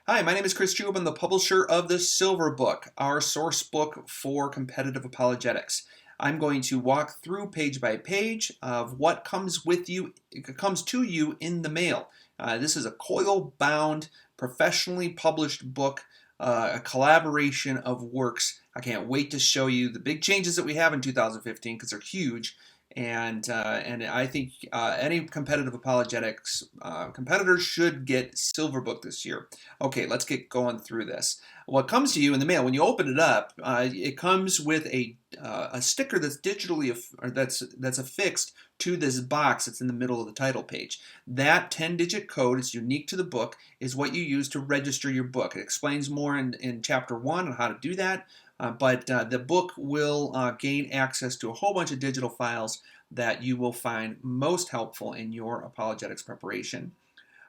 Hi, my name is Chris Chube. I'm the publisher of the Silver Book, our source book for competitive apologetics. I'm going to walk through page by page of what comes with you, comes to you in the mail. This is a coil-bound, professionally published book, a collaboration of works. I can't wait to show you the big changes that we have in 2015 because they're huge. And I think any competitive apologetics competitors should get Silver Book this year. Okay, let's get going through this. What comes to you in the mail when you open it up? It comes with a sticker that's digitally or that's affixed to this box that's in the middle of the title page. That 10-digit code is unique to the book, is what you use to register your book. It explains more in chapter 1 on how to do that. But the book will gain access to a whole bunch of digital files that you will find most helpful in your apologetics preparation.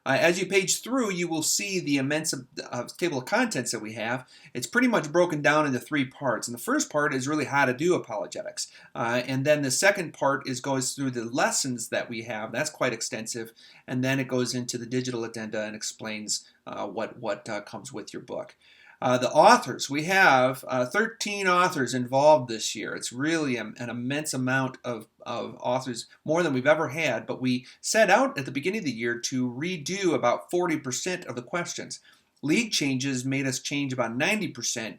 As you page through, you will see the immense table of contents that we have. It's pretty much broken down into 3 parts. And the first part is really how to do apologetics. And then the second part goes through the lessons that we have. That's quite extensive. And then it goes into the digital addenda and explains what comes with your book. The authors, we have 13 authors involved this year. It's really an immense amount of authors, more than we've ever had, but we set out at the beginning of the year to redo about 40% of the questions. League changes made us change about 90%,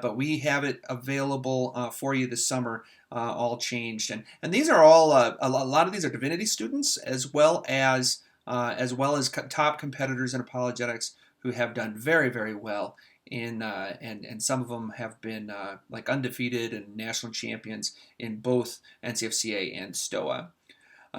but we have it available for you this summer, all changed. And these are all, a lot of these are divinity students as well as top competitors in apologetics who have done very, very well and some of them have been like undefeated and national champions in both NCFCA and Stoa.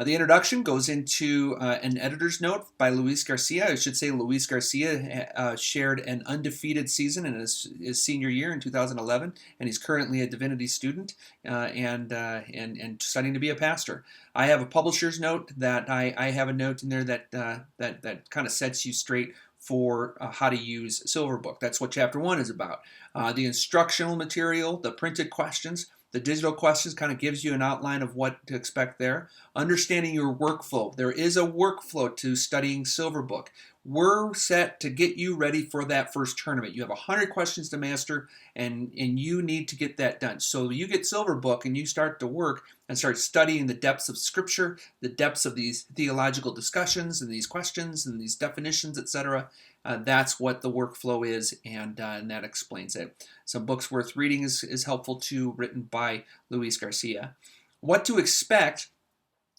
The introduction goes into an editor's note by Luis Garcia. I should say Luis Garcia shared an undefeated season in his senior year in 2011, and he's currently a divinity student and studying to be a pastor. I have a publisher's note that I have a note in there that kind of sets you straight for how to use Silver Book. That's what chapter 1 is about. The instructional material, the printed questions, the digital questions kind of gives you an outline of what to expect there. Understanding your workflow. There is a workflow to studying Silver Book. We're set to get you ready for that first tournament. You have 100 questions to master, and you need to get that done. So you get Silver Book and you start to work and start studying the depths of Scripture, the depths of these theological discussions and these questions and these definitions, etc. That's what the workflow is, and that explains it. Some books worth reading is helpful too, written by Luis Garcia. What to expect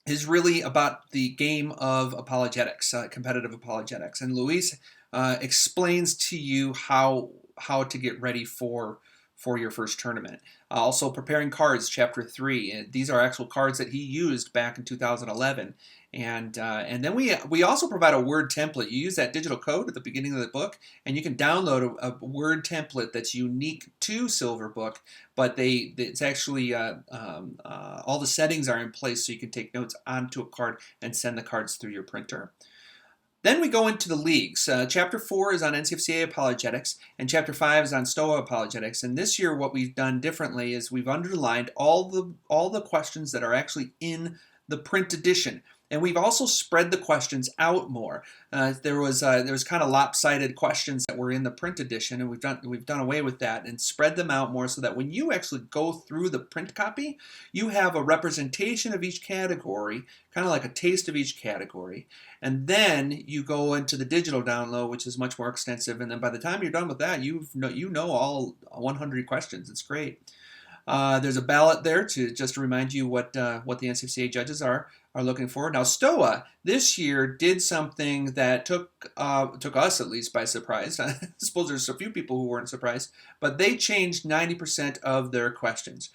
is really about the game of apologetics, competitive apologetics. And Luis explains to you how to get ready for your first tournament. Also, preparing cards, chapter 3. These are actual cards that he used back in 2011. And then we also provide a word template. You use that digital code at the beginning of the book, and you can download a word template that's unique to Silver Book. But it's actually all the settings are in place, so you can take notes onto a card and send the cards through your printer. Then we go into the leagues. Chapter 4 is on NCFCA apologetics, and Chapter 5 is on Stoa apologetics. And this year, what we've done differently is we've underlined all the questions that are actually in the print edition. And we've also spread the questions out more. There was kind of lopsided questions that were in the print edition, and we've done away with that and spread them out more so that when you actually go through the print copy, you have a representation of each category, kind of like a taste of each category. And then you go into the digital download, which is much more extensive. And then by the time you're done with that, you know all 100 questions. It's great. There's a ballot there to remind you what the NCFCA judges are looking for. Now, Stoa this year did something that took us at least by surprise. I suppose there's a few people who weren't surprised, but they changed 90% of their questions.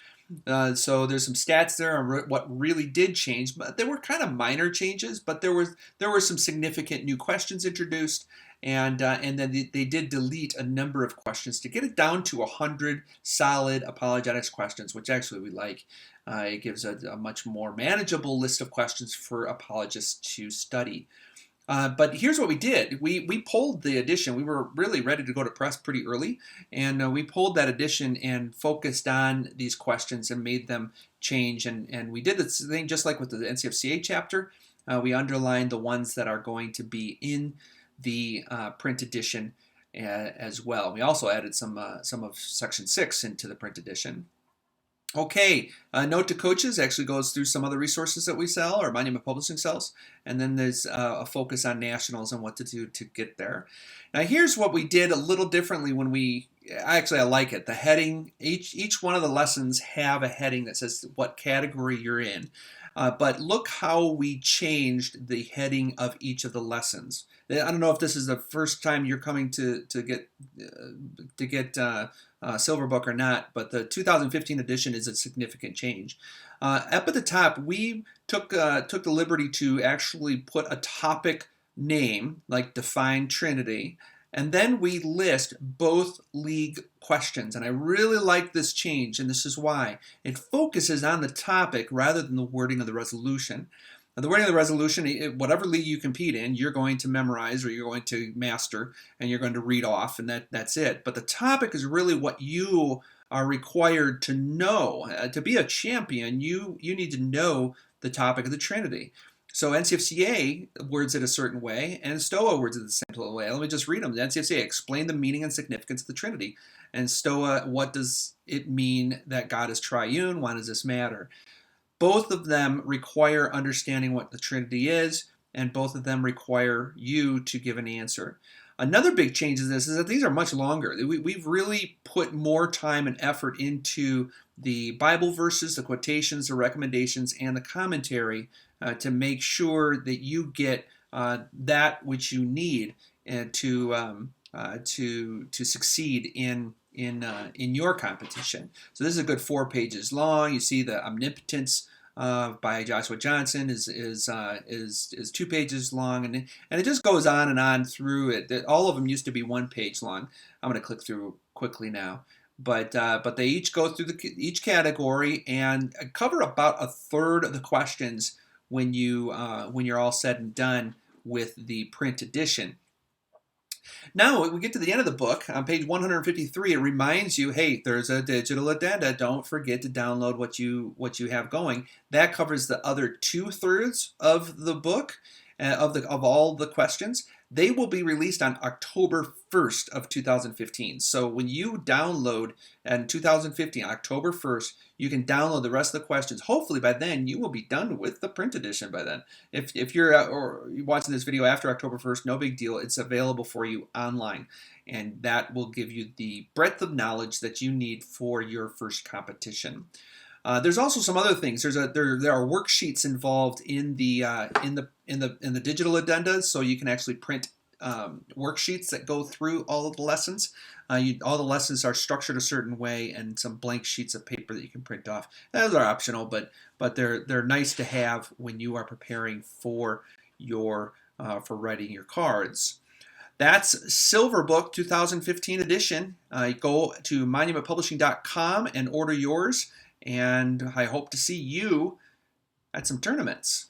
So there's some stats there on what really did change, but there were kind of minor changes, but there were some significant new questions introduced. And then they did delete a number of questions to get it down to 100 solid apologetics questions, which actually we like. It gives a much more manageable list of questions for apologists to study. But here's what we did. We pulled the edition. We were really ready to go to press pretty early, and we pulled that edition and focused on these questions and made them change. And we did the thing just like with the NCFCA chapter. We underlined the ones that are going to be in the print edition as well. We also added some of Section 6 into the print edition. Okay, Note to Coaches actually goes through some other resources that we sell or Monument Publishing sells, and then there's a focus on nationals and what to do to get there. Now here's what we did a little differently when I like it. The heading, each one of the lessons have a heading that says what category you're in. But look how we changed the heading of each of the lessons. I don't know if this is the first time you're coming to get Silverbook or not, but the 2015 edition is a significant change. Up at the top, we took the liberty to actually put a topic name, like Define Trinity, and then we list both league questions. And I really like this change, and this is why. It focuses on the topic rather than the wording of the resolution. Now, the wording of the resolution, whatever league you compete in, you're going to memorize or you're going to master, and you're going to read off, and that's it. But the topic is really what you are required to know. To be a champion, you need to know the topic of the Trinity. So NCFCA words it a certain way, and Stoa words it the same way. Let me just read them. The NCFCA, explain the meaning and significance of the Trinity. And Stoa, what does it mean that God is triune? Why does this matter? Both of them require understanding what the Trinity is, and both of them require you to give an answer. Another big change in this is that these are much longer. We've really put more time and effort into the Bible verses, the quotations, the recommendations, and the commentary to make sure that you get that which you need to succeed in your competition. So this is a good 4 pages long. You see the Omnipotence by Joshua Johnson is 2 pages long, and it just goes on and on through it. All of them used to be 1 page long. I'm going to click through quickly now, but they each go through each category and cover about a third of the questions when you're all said and done with the print edition. Now we get to the end of the book. On page 153, it reminds you, hey, there's a digital addenda. Don't forget to download what you have going. That covers the other 2/3 of the book, of all the questions. They will be released on October 1st of 2015. So when you download in 2015, October 1st, you can download the rest of the questions. Hopefully by then you will be done with the print edition by then. If you're or watching this video after October 1st, no big deal. It's available for you online, and that will give you the breadth of knowledge that you need for your first competition. There's also some other things. There are worksheets involved in the digital addendas, so you can actually print worksheets that go through all of the lessons. All the lessons are structured a certain way, and some blank sheets of paper that you can print off. Those are optional, but they're nice to have when you are preparing for for writing your cards. That's Silverbook 2015 edition. Go to monumentpublishing.com and order yours. And I hope to see you at some tournaments.